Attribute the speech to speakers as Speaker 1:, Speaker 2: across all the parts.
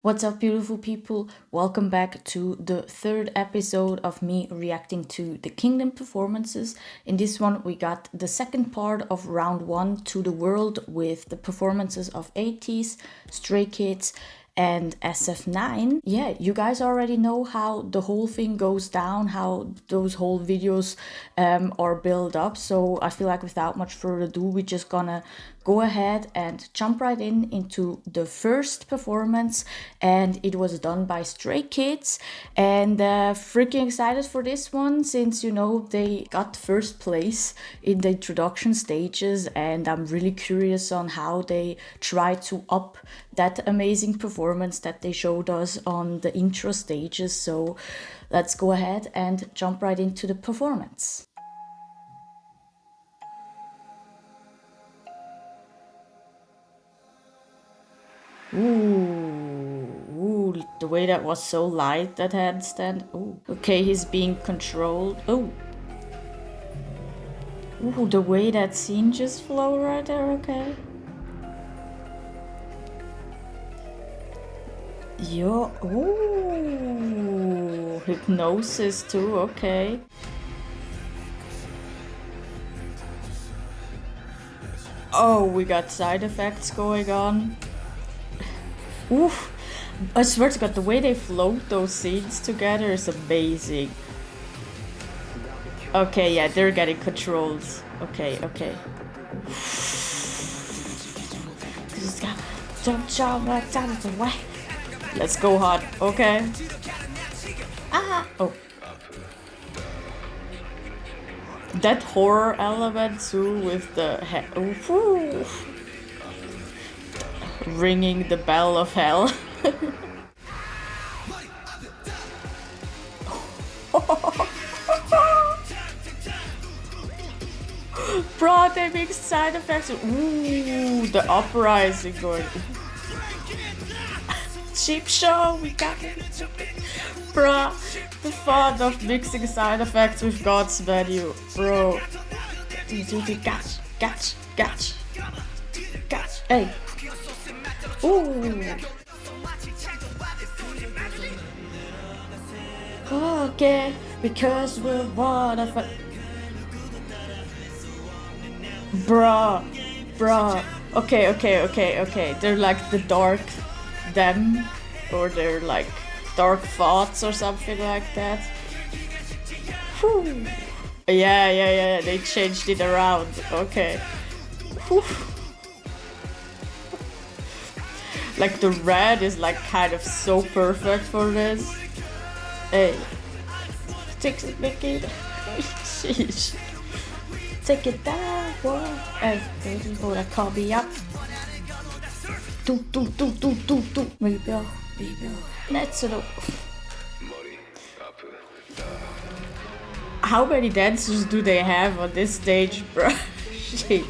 Speaker 1: What's up, beautiful people? Welcome back to the third episode of me reacting to the Kingdom performances. In this one, we got the second part of round one, To the World, with the performances of ATEEZ, Stray Kids, and SF9. Yeah, you guys already know how the whole thing goes down, how those whole videos are built up. So I feel like without much further ado, we're just gonna go ahead and jump right into the first performance, and it was done by Stray Kids, and freaking excited for this one since they got first place in the introduction stages, and I'm really curious on how they try to up that amazing performance that they showed us on the intro stages. So let's go ahead and jump right into the performance. Ooh, the way that was so light, that handstand. Ooh, okay, he's being controlled. Ooh, the way that scene just flowed right there. Okay. Yo, ooh, hypnosis too. Okay. Oh, we got side effects going on. Oof. I swear to God, the way they float those scenes together is amazing. Okay, yeah, they're getting controlled. Okay. Let's go hard. Okay. Oh. That horror element too with the ringing the bell of hell. Bro, they make side effects. Ooh, the uprising going. Cheap show, we got it. Bro, the fun of mixing side effects with God's menu, bro. Gotch. Hey. Ooh. Okay, because we're one of a... Bruh. Okay. They're like the dark them, or they're like dark thoughts or something like that. Whew. Yeah, they changed it around. Okay. Whew. Like the red is like kind of so perfect for this. Hey. Take it, Mickey. Sheesh. Take it down, boy. Hey, baby, gonna call me up. Do. Maybe. Let's go. How many dancers do they have on this stage, bro? Shit.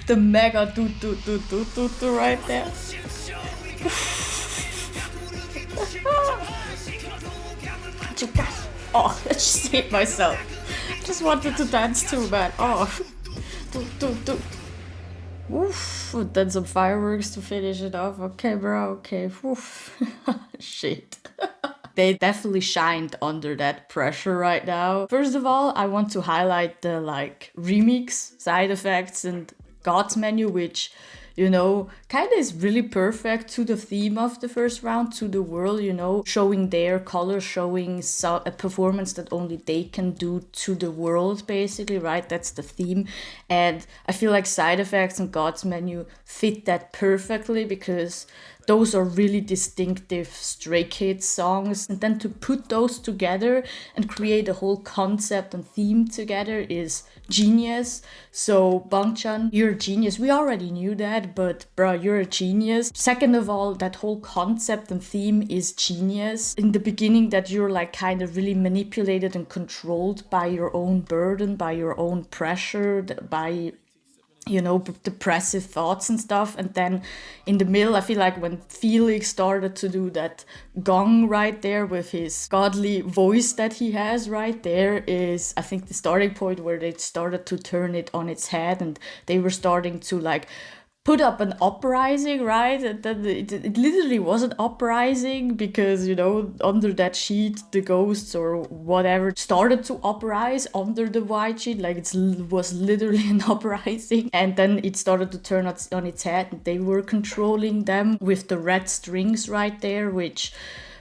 Speaker 1: The mega do right there. Oh, I just hate myself. Just wanted to dance too, man. Oh. Do. Oof. Then some fireworks to finish it off. Okay, bro. Okay. Oof. Shit. They definitely shined under that pressure right now. First of all, I want to highlight the remix side effects and God's menu, which kind of is really perfect to the theme of the first round, To the World, showing their color, showing a performance that only they can do to the world, basically, right? That's the theme. And I feel like side effects and God's menu fit that perfectly because those are really distinctive Stray Kids songs. And then to put those together and create a whole concept and theme together is genius. So Bangchan, you're a genius. We already knew that, but bro, you're a genius. Second of all, that whole concept and theme is genius. In the beginning, that you're kind of really manipulated and controlled by your own burden, by your own pressure, by depressive thoughts and stuff. And then in the middle, I feel like when Felix started to do that gong right there with his godly voice that he has right there is, I think, the starting point where they started to turn it on its head, and they were starting to put up an uprising, right? And then it literally was an uprising because, you know, under that sheet, the ghosts or whatever started to uprise under the white sheet. Like it was literally an uprising. And then it started to turn on its head. And they were controlling them with the red strings right there, which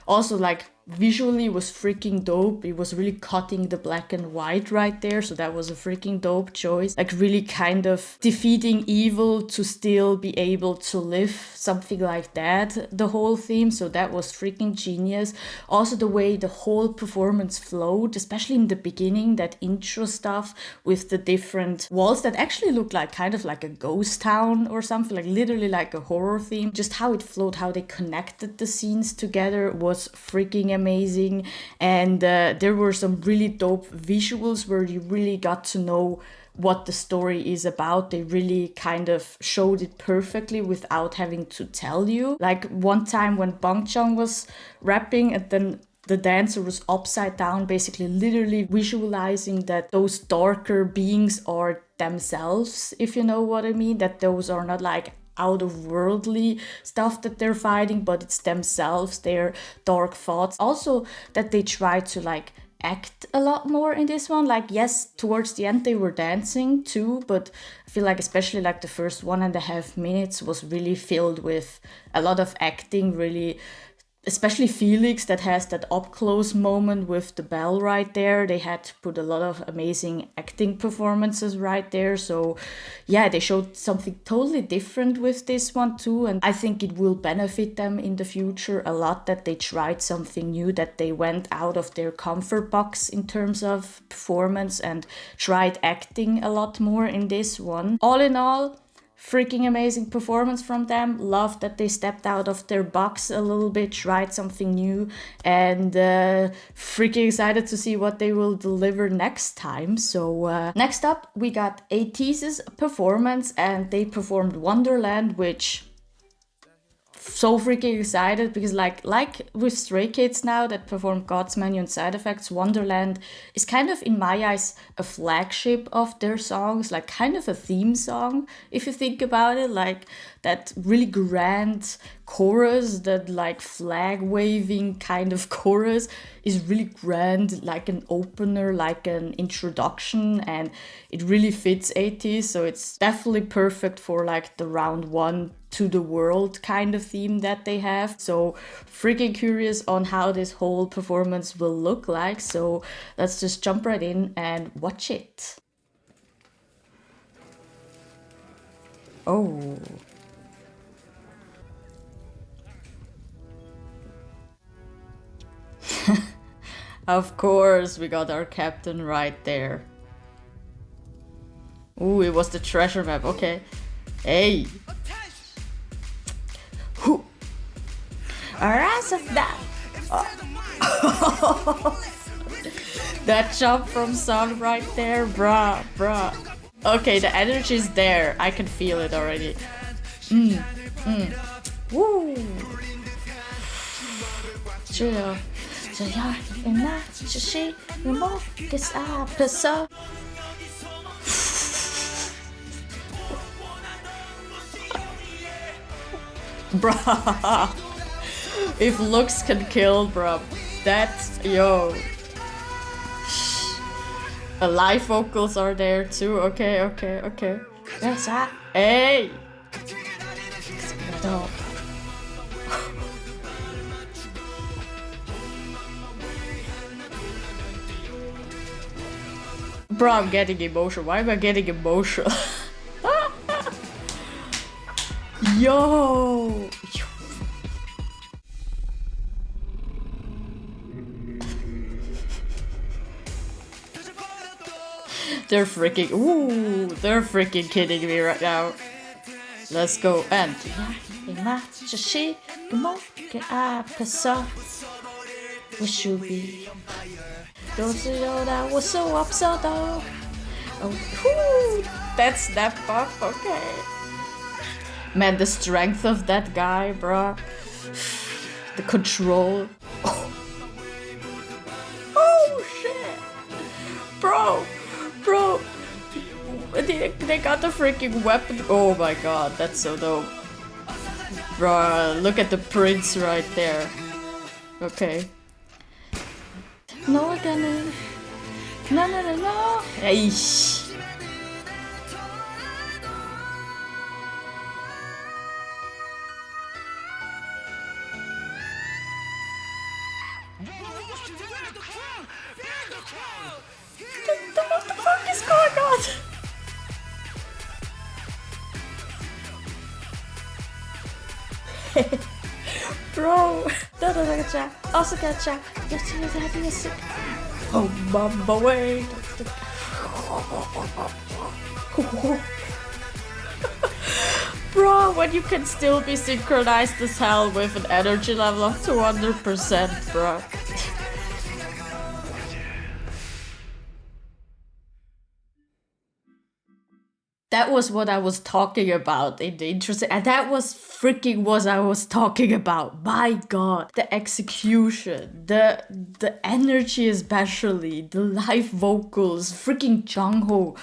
Speaker 1: also like visually was freaking dope. It was really cutting the black and white right there, so that was a freaking dope choice. Like really kind of defeating evil to still be able to live, something like that, the whole theme. So that was freaking genius. Also the way the whole performance flowed, especially in the beginning, that intro stuff with the different walls that actually looked like kind of like a ghost town or something, like literally like a horror theme. Just how it flowed, how they connected the scenes together was freaking amazing. And there were some really dope visuals where you really got to know what the story is about. They really kind of showed it perfectly without having to tell you. Like one time when Bangchang was rapping and then the dancer was upside down, basically literally visualizing that those darker beings are themselves, if you know what I mean, that those are not like out of worldly stuff that they're fighting, but it's themselves, their dark thoughts. Also that they try to like act a lot more in this one. Like yes, towards the end they were dancing too, but I feel like especially like the first 1.5 minutes was really filled with a lot of acting, really. Especially Felix, that has that up-close moment with the bell right there. They had to put a lot of amazing acting performances right there. So yeah, they showed something totally different with this one too. And I think it will benefit them in the future a lot that they tried something new, that they went out of their comfort box in terms of performance and tried acting a lot more in this one. All in all, freaking amazing performance from them. Love that they stepped out of their box a little bit, tried something new, and freaking excited to see what they will deliver next time. So next up we got ATEEZ's performance, and they performed Wonderland, which so freaking excited because like with Stray Kids now that perform God's Menu and Side Effects, Wonderland is kind of in my eyes a flagship of their songs, like kind of a theme song if you think about it. Like that really grand chorus, that like flag waving kind of chorus is really grand, like an opener, like an introduction, and it really fits ATEEZ. So it's definitely perfect for like the round one to the world kind of theme that they have. So freaking curious on how this whole performance will look like. So let's just jump right in and watch it. Oh. Of course, we got our captain right there. Ooh, it was the treasure map. Okay. Hey. Who? As of that. Oh. That jump from Sun right there, bruh. Okay, the energy is there. I can feel it already. Woo. Chill. Bruh, if looks can kill, bruh, that's, yo. Live vocals are there too. Okay. Yes, hey. Bro, I'm getting emotional. Why am I getting emotional? Yo! They're freaking kidding me right now. Let's go. And we should be. Don't you know that was so upset though? Oh, that's that buff. Okay. Man, the strength of that guy, bro. The control. Oh shit, bro. they got the freaking weapon. Oh my god, that's so dope. Bruh, look at the prints right there. Okay. No, again. No, no, no, no. Eish. What the fuck is going on? Bro, also gotcha. Oh, mama, wait. Bro, when you can still be synchronized as hell with an energy level of 200%, bro. That was what I was talking about in the intro, and that was freaking what I was talking about. My god, the execution, the energy, especially the live vocals, freaking Jungho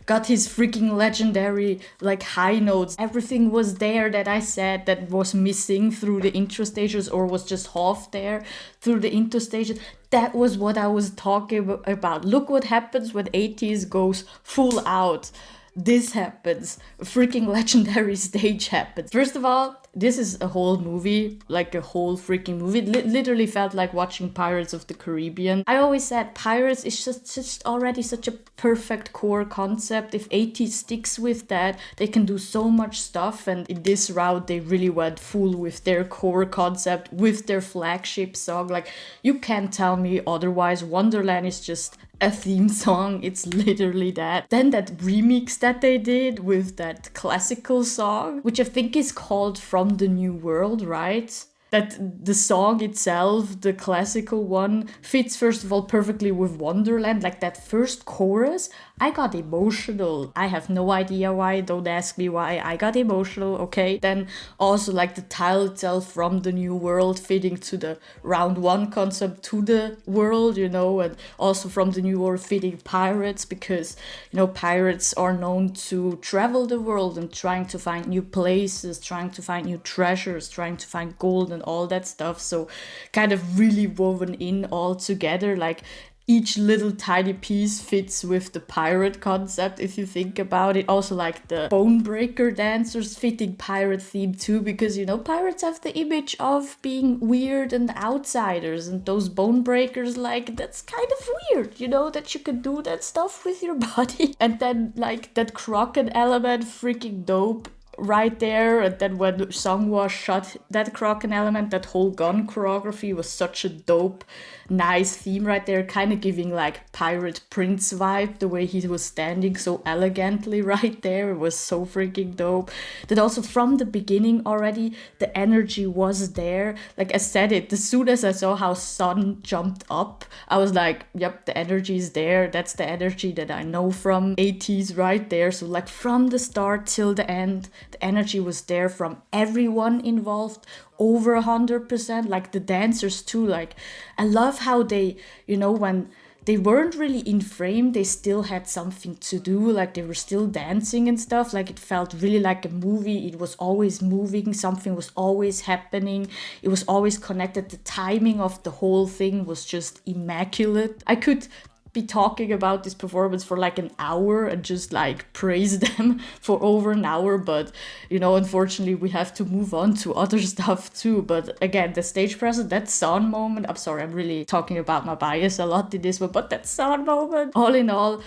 Speaker 1: got his freaking legendary like high notes. Everything was there that I said that was missing through the intro stages or was just half there through the intro stages. That was what I was talking about. Look what happens when ATEEZ goes full out. This happens. A freaking legendary stage happens. First of all, this is a whole movie, like a whole freaking movie. It literally felt like watching Pirates of the Caribbean. I always said Pirates is just already such a perfect core concept. If ATEEZ sticks with that, they can do so much stuff. And in this route, they really went full with their core concept, with their flagship song. Like, you can't tell me otherwise. Wonderland is just a theme song. It's literally that. Then that remix that they did with that classical song, which I think is called From the New World, right? That the song itself, the classical one, fits first of all perfectly with Wonderland. Like that first chorus, I got emotional. I have no idea why, don't ask me why. I got emotional, okay? Then also like the title itself, From the New World, fitting to the round one concept, to the world, you know, and also From the New World fitting pirates, because, you know, pirates are known to travel the world and trying to find new places, trying to find new treasures, trying to find gold and all that stuff. So kind of really woven in all together, like each little tiny piece fits with the pirate concept if you think about it. Also like the bone breaker dancers fitting pirate theme too, because, you know, pirates have the image of being weird and outsiders, and those bone breakers, like, that's kind of weird, you know, that you can do that stuff with your body. And then like that Kraken element, freaking dope right there. And then when Songwa shot that Kraken element, that whole gun choreography was such a dope, nice theme right there, kind of giving like Pirate Prince vibe, the way he was standing so elegantly right there. It was so freaking dope. That also from the beginning already, the energy was there. Like I said it, as soon as I saw how Sun jumped up, I was like, yep, the energy is there. That's the energy that I know from ATEEZ right there. So like from the start till the end, the energy was there from everyone involved, over 100%. Like the dancers too. Like I love how they, you know, when they weren't really in frame, they still had something to do. Like they were still dancing and stuff. Like it felt really like a movie. It was always moving. Something was always happening. It was always connected. The timing of the whole thing was just immaculate. I could be talking about this performance for like an hour and just like praise them for over an hour, but you know, unfortunately we have to move on to other stuff too. But again, the stage presence, that Sun moment, I'm sorry, I'm really talking about my bias a lot in this one, but that Sun moment, all in all,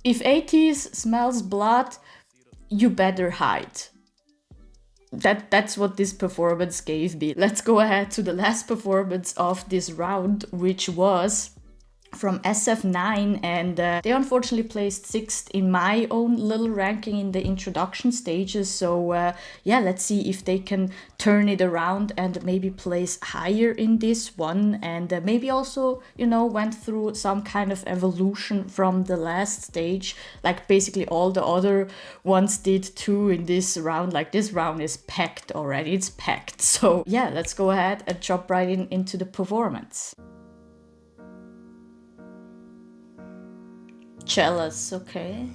Speaker 1: if ATEEZ smells blood, you better hide. That's what this performance gave me. Let's go ahead to the last performance of this round, which was from SF9, and they unfortunately placed 6th in my own little ranking in the introduction stages. So yeah, let's see if they can turn it around and maybe place higher in this one, and maybe also, you know, went through some kind of evolution from the last stage, like basically all the other ones did too in this round. Like this round is packed already, it's packed. So yeah, let's go ahead and jump right into the performance. Jealous, okay.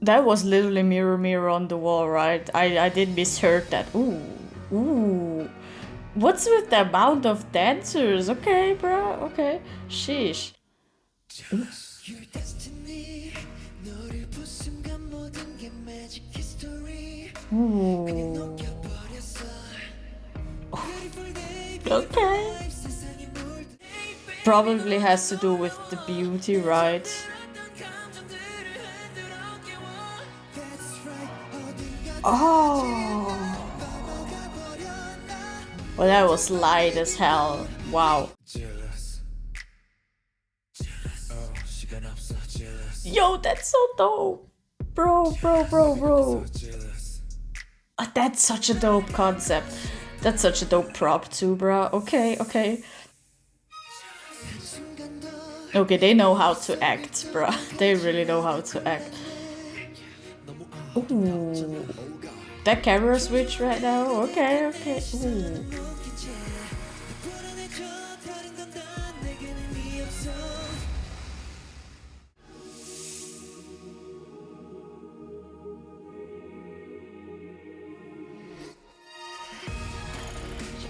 Speaker 1: That was literally mirror, mirror on the wall, right? I did misheard that. Ooh, ooh. What's with the amount of dancers? Okay, bro, okay. Sheesh. Ooh. Okay. Probably has to do with the beauty, right? Oh. Well, that was light as hell. Wow. Yo, that's so dope. Bro. Oh, that's such a dope concept. That's such a dope prop too, bro. Okay. Okay, they know how to act, bro. They really know how to act. Ooh. That camera switch right now? Okay. Ooh.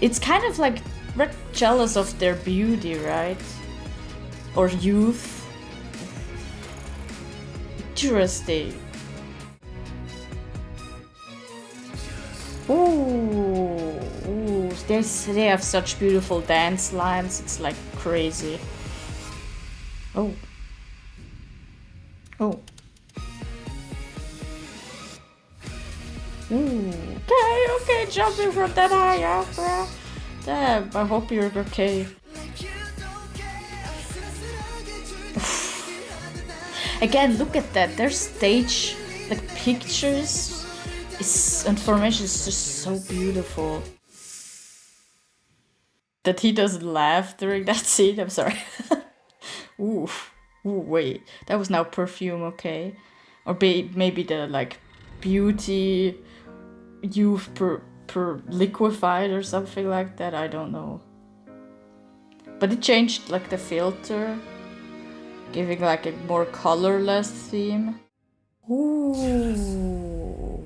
Speaker 1: It's kind of like we're jealous of their beauty, right? Or youth. Interesting. Ooh, they have such beautiful dance lines. It's like crazy. Oh. Ooh. Okay, jumping from that high up, bro. Damn, I hope you're okay. Again, look at that. Their stage, like pictures, and formation is just so beautiful. That he doesn't laugh during that scene. I'm sorry. Ooh, wait, that was now perfume, okay? Or maybe the like beauty youth per liquefied or something like that. I don't know. But it changed like the filter, giving like a more colorless theme. Ooh.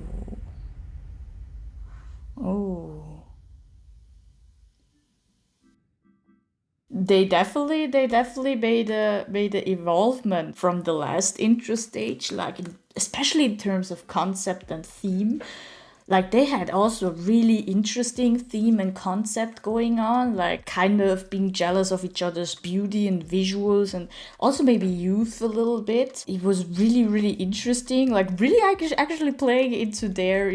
Speaker 1: They definitely made a evolvement from the last intro stage, like especially in terms of concept and theme. Like they had also really interesting theme and concept going on, like kind of being jealous of each other's beauty and visuals, and also maybe youth a little bit. It was really interesting, like really actually playing into their,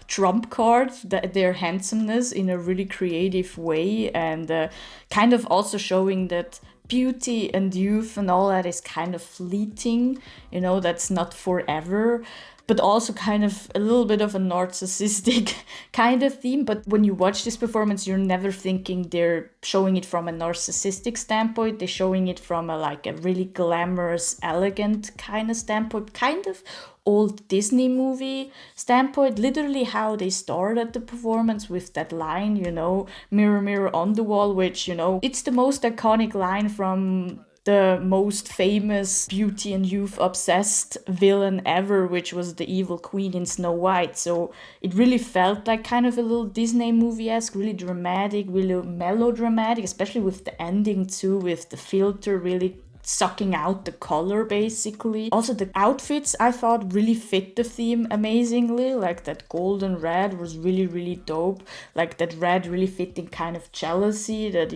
Speaker 1: trump card, their handsomeness in a really creative way, and kind of also showing that beauty and youth and all that is kind of fleeting, that's not forever, but also kind of a little bit of a narcissistic kind of theme. But when you watch this performance, you're never thinking they're showing it from a narcissistic standpoint. They're showing it from a really glamorous, elegant kind of standpoint, kind of old Disney movie standpoint. Literally how they started the performance with that line, mirror, mirror on the wall, which, it's the most iconic line from the most famous beauty and youth obsessed villain ever, which was the evil queen in Snow White. So it really felt like kind of a little Disney movie-esque, really dramatic, really melodramatic, especially with the ending too, with the filter really sucking out the color basically. Also the outfits I thought really fit the theme amazingly, like that golden red was really dope, like that red really fitting kind of jealousy, that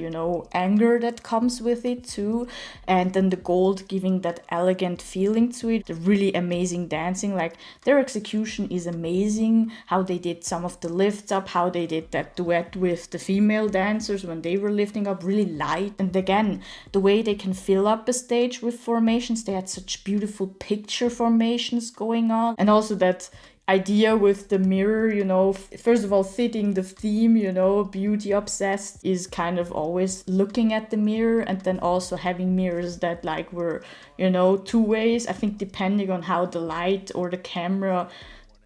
Speaker 1: anger that comes with it too, and then the gold giving that elegant feeling to it. The really amazing dancing, like their execution is amazing, how they did some of the lifts up, how they did that duet with the female dancers when they were lifting up, really light. And again, the way they can fill up a stage with formations, they had such beautiful picture formations going on, and also that idea with the mirror, first of all fitting the theme, beauty obsessed is kind of always looking at the mirror, and then also having mirrors that were two ways, I think, depending on how the light or the camera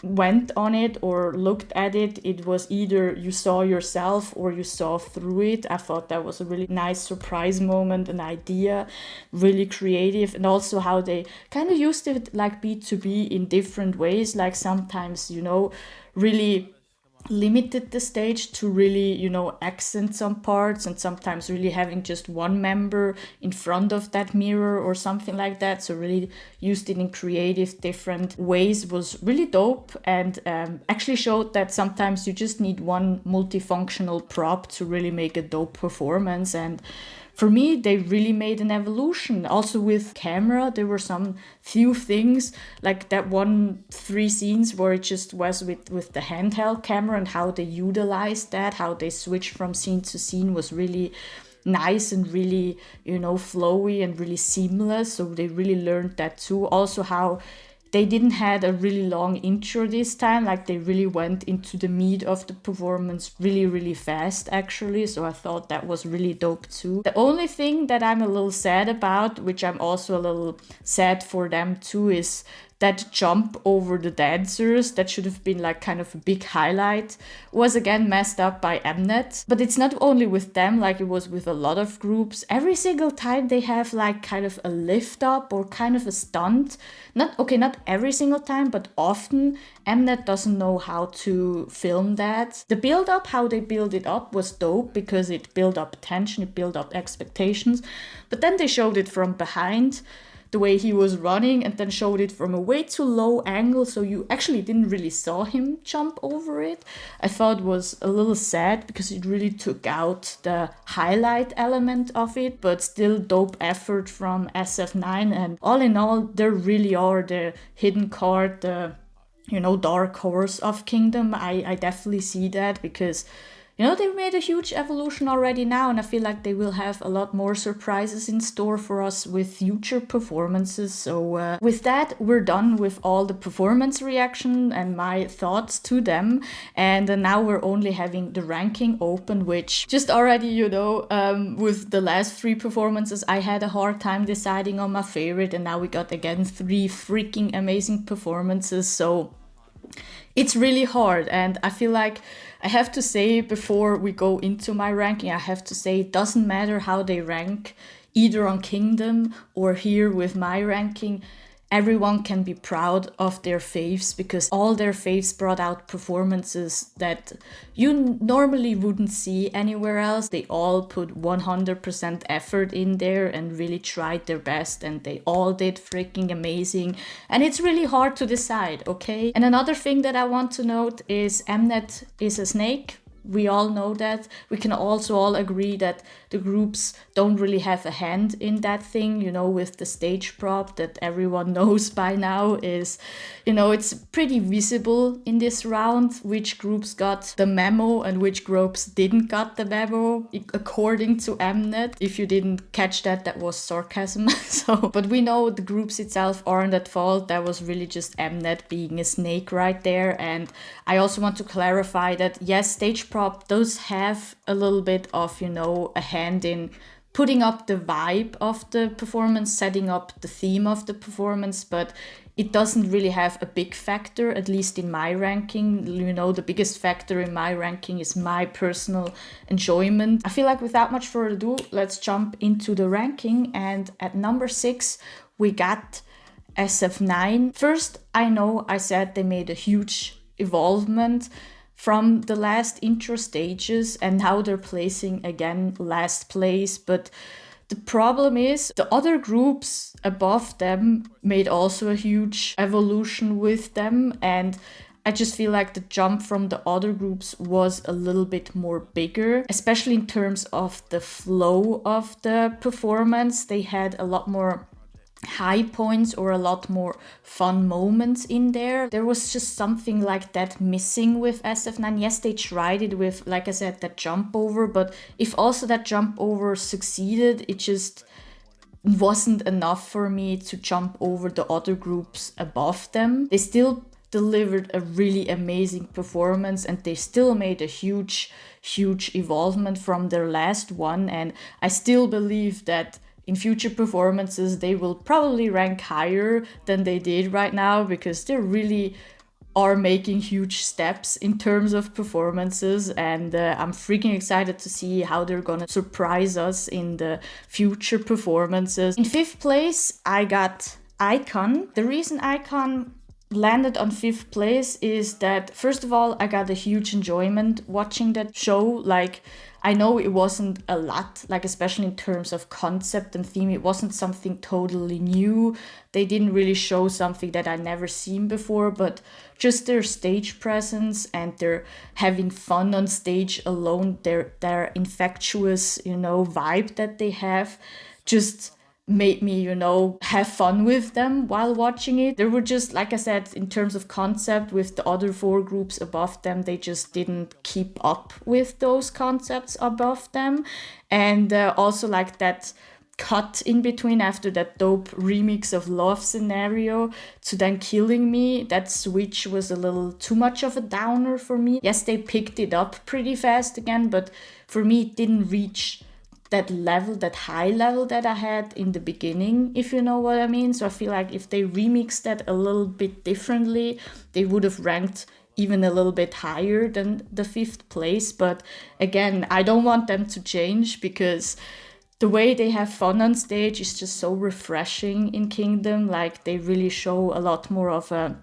Speaker 1: went on it or looked at it, it was either you saw yourself or you saw through it. I thought that was a really nice surprise moment, an idea, really creative, and also how they kind of used it like B2B in different ways. Like sometimes, you know, really limited the stage to really, you know, accent some parts, and sometimes really having just one member in front of that mirror or something like that. So really used it in creative different ways, was really dope, and actually showed that sometimes you just need one multifunctional prop to really make a dope performance. And for me, they really made an evolution. Also with camera, there were some few things, like that 3 scenes where it just was with the handheld camera, and how they utilized that, how they switched from scene to scene was really nice and really, you know, flowy and really seamless. So they really learned that too. Also how they didn't had a really long intro this time, like they really went into the meat of the performance really, really fast actually. So I thought that was really dope too. The only thing that I'm a little sad about, which I'm also a little sad for them too, is that jump over the dancers that should have been like kind of a big highlight was again messed up by Mnet. But it's not only with them, like it was with a lot of groups. Every single time they have like kind of a lift up or kind of a stunt. Not every single time, but often Mnet doesn't know how to film that. The build up, how they build it up was dope because it built up tension, it built up expectations. But then they showed it from behind, the way he was running, and then showed it from a way too low angle, so you actually didn't really saw him jump over it. I thought was a little sad because it really took out the highlight element of it, but still dope effort from SF9. And all in all, they really are the hidden card, the, you know, dark horse of Kingdom. I definitely see that because, you know, they've made a huge evolution already now, and I feel like they will have a lot more surprises in store for us with future performances. So with that, we're done with all the performance reaction and my thoughts to them. And now we're only having the ranking open, which just already, you know, with the last 3 performances, I had a hard time deciding on my favorite. And now we got again 3 freaking amazing performances. So it's really hard, and I feel like I have to say before we go into my ranking, I have to say it doesn't matter how they rank, either on Kingdom or here with my ranking. Everyone can be proud of their faves because all their faves brought out performances that you normally wouldn't see anywhere else. They all put 100% effort in there and really tried their best, and they all did freaking amazing. And it's really hard to decide, okay? And another thing that I want to note is Mnet is a snake. We all know that. We can also all agree that the groups don't really have a hand in that thing, you know, with the stage prop that everyone knows by now is, you know, it's pretty visible in this round which groups got the memo and which groups didn't got the memo, according to Mnet. If you didn't catch that, that was sarcasm. But we know the groups itself aren't at fault. That was really just Mnet being a snake right there. And I also want to clarify that yes, stage prop does have a little bit of, you know, a hand in putting up the vibe of the performance, setting up the theme of the performance, but it doesn't really have a big factor, at least in my ranking. You know, the biggest factor in my ranking is my personal enjoyment. I feel like without much further ado, let's jump into the ranking. And at number 6, we got SF9. First, I know I said they made a huge evolvement from the last intro stages, and now they're placing again last place. But the problem is the other groups above them made also a huge evolution with them, and I just feel like the jump from the other groups was a little bit more bigger, especially in terms of the flow of the performance. They had a lot more high points or a lot more fun moments in there. There was just something like that missing with SF9. Yes, they tried it with, like I said, that jump over, but if also that jump over succeeded, it just wasn't enough for me to jump over the other groups above them. They still delivered a really amazing performance, and they still made a huge evolvement from their last one. And I still believe that in future performances, they will probably rank higher than they did right now, because they're really are making huge steps in terms of performances, and I'm freaking excited to see how they're gonna surprise us in the future performances. In fifth place, I got Icon. The reason Icon landed on fifth place is that, first of all, I got a huge enjoyment watching that show. Like, I know it wasn't a lot, like especially in terms of concept and theme, it wasn't something totally new. They didn't really show something that I never seen before, but just their stage presence and their having fun on stage alone, their infectious, vibe that they have, just made me, have fun with them while watching it. They were just, like I said, in terms of concept with the other four groups above them, they just didn't keep up with those concepts above them. And also like that cut in between after that dope remix of Love Scenario to then Killing Me, that switch was a little too much of a downer for me. Yes, they picked it up pretty fast again, but for me it didn't reach that level, that high level that I had in the beginning, if you know what I mean. So I feel like if they remixed that a little bit differently, they would have ranked even a little bit higher than the fifth place. But again, I don't want them to change, because the way they have fun on stage is just so refreshing in Kingdom. Like, they really show a lot more of a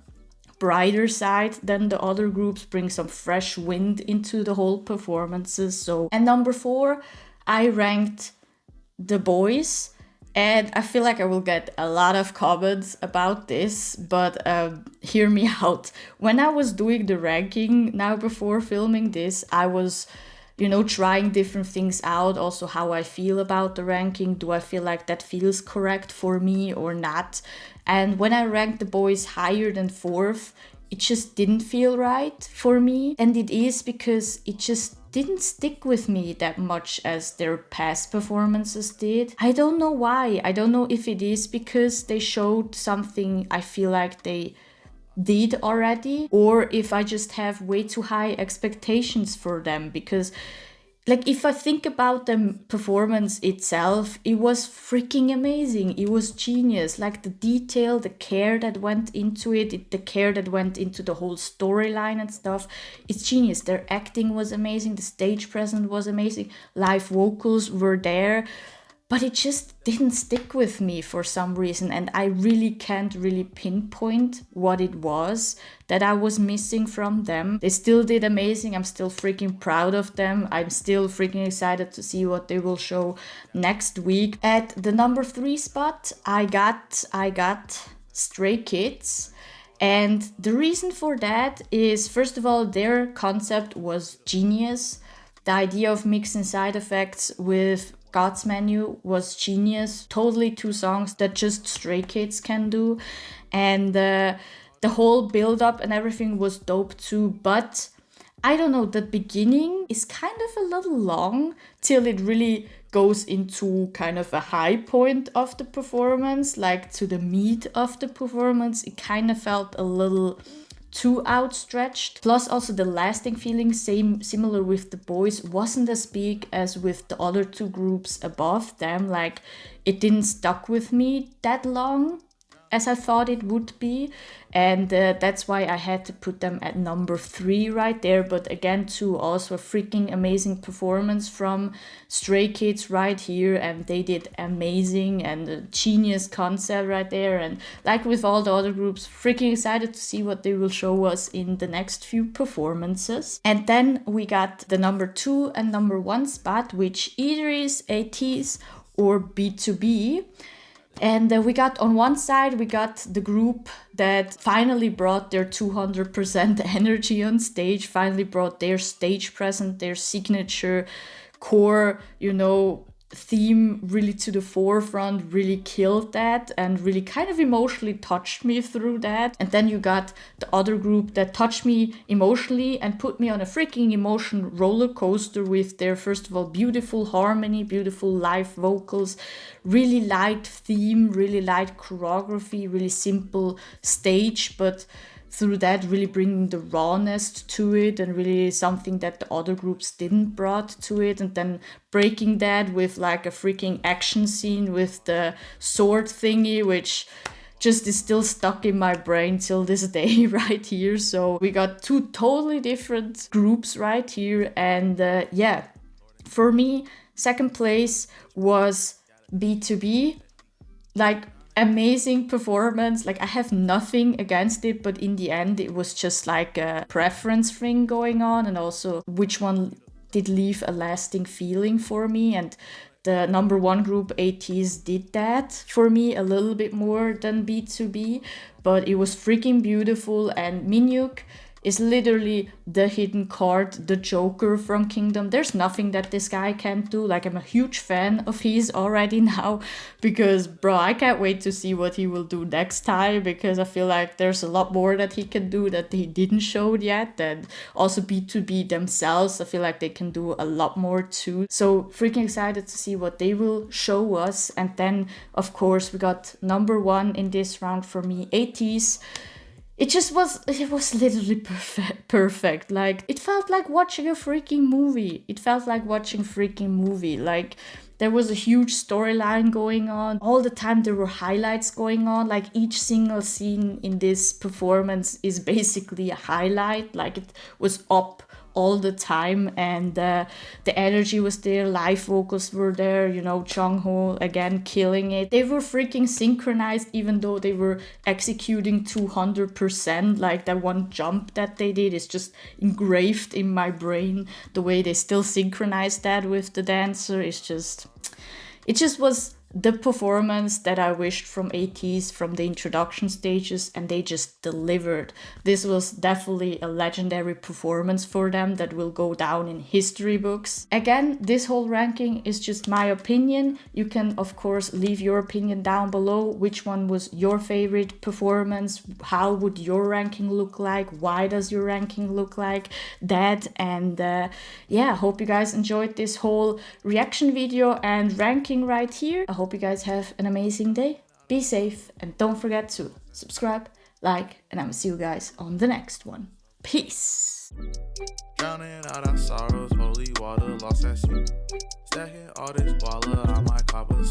Speaker 1: brighter side than the other groups, bring some fresh wind into the whole performances. So, and number 4, I ranked The Boys, and I feel like I will get a lot of comments about this, but hear me out. When I was doing the ranking now before filming this, I was, trying different things out, also how I feel about the ranking. Do I feel like that feels correct for me or not? And when I ranked The Boys higher than 4th, it just didn't feel right for me. And it is because it just didn't stick with me that much as their past performances did. I don't know why. I don't know if it is because they showed something I feel like they did already, or if I just have way too high expectations for them, because like, if I think about the performance itself, it was freaking amazing. It was genius. Like, the detail, the care that went into it, the care that went into the whole storyline and stuff, it's genius. Their acting was amazing. The stage presence was amazing. Live vocals were there. But it just didn't stick with me for some reason, and I really can't really pinpoint what it was that I was missing from them. They still did amazing. I'm still freaking proud of them. I'm still freaking excited to see what they will show next week. At the number 3 spot, I got Stray Kids. And the reason for that is, first of all, their concept was genius. The idea of mixing side effects with God's Menu was genius. Totally 2 songs that just Stray Kids can do. And the whole build-up and everything was dope too. But I don't know, the beginning is kind of a little long till it really goes into kind of a high point of the performance, like to the meat of the performance. It kind of felt a little too outstretched. Plus also the lasting feeling, similar with The Boys, wasn't as big as with the other 2 groups above them. Like, it didn't stuck with me that long as I thought it would be, and that's why I had to put them at number 3 right there. But again, too, also a freaking amazing performance from Stray Kids right here, and they did amazing, and a genius concept right there. And like with all the other groups, freaking excited to see what they will show us in the next few performances. And then we got the number 2 and number 1 spot, which either is ATEEZ or B2B. And we got, on one side, we got the group that finally brought their 200% energy on stage, finally brought their stage presence, their signature core, theme really to the forefront, really killed that and really kind of emotionally touched me through that. And then you got the other group that touched me emotionally and put me on a freaking emotion roller coaster with their, first of all, beautiful harmony, beautiful live vocals, really light theme, really light choreography, really simple stage, but through that really bringing the rawness to it and really something that the other groups didn't brought to it. And then breaking that with like a freaking action scene with the sword thingy, which just is still stuck in my brain till this day right here. So we got two totally different groups right here. And yeah, for me, second place was B2B. Like, amazing performance. Like, I have nothing against it, but in the end it was just like a preference thing going on, and also which one did leave a lasting feeling for me. And the number one group, ATEEZ, did that for me a little bit more than B2B, but it was freaking beautiful. And Minhyuk is literally the hidden card, the Joker from Kingdom. There's nothing that this guy can't do. Like, I'm a huge fan of his already now, because bro, I can't wait to see what he will do next time, because I feel like there's a lot more that he can do that he didn't show yet. And also B2B themselves, I feel like they can do a lot more too. So freaking excited to see what they will show us. And then of course we got number one in this round for me, ATEEZ. It was literally perfect. Like, it felt like watching a freaking movie. Like, there was a huge storyline going on. All the time there were highlights going on. Like, each single scene in this performance is basically a highlight. Like, it was up all the time, and the energy was there, live vocals were there, you know, Jungho again killing it. They were freaking synchronized, even though they were executing 200%. Like, that one jump that they did is just engraved in my brain. The way they still synchronized that with the dancer is just, it just was the performance that I wished from ATEEZ from the introduction stages, and they just delivered. This was definitely a legendary performance for them that will go down in history books. Again, this whole ranking is just my opinion. You can of course leave your opinion down below. Which one was your favorite performance? How would your ranking look like? Why does your ranking look like that? And yeah, hope you guys enjoyed this whole reaction video and ranking right here. I hope you guys have an amazing day. Be safe, and don't forget to subscribe, like, and I will see you guys on the next one. Peace.
Speaker 2: Drowning out our sorrows, holy water lost at sea. Stacking all this baller, I might cop a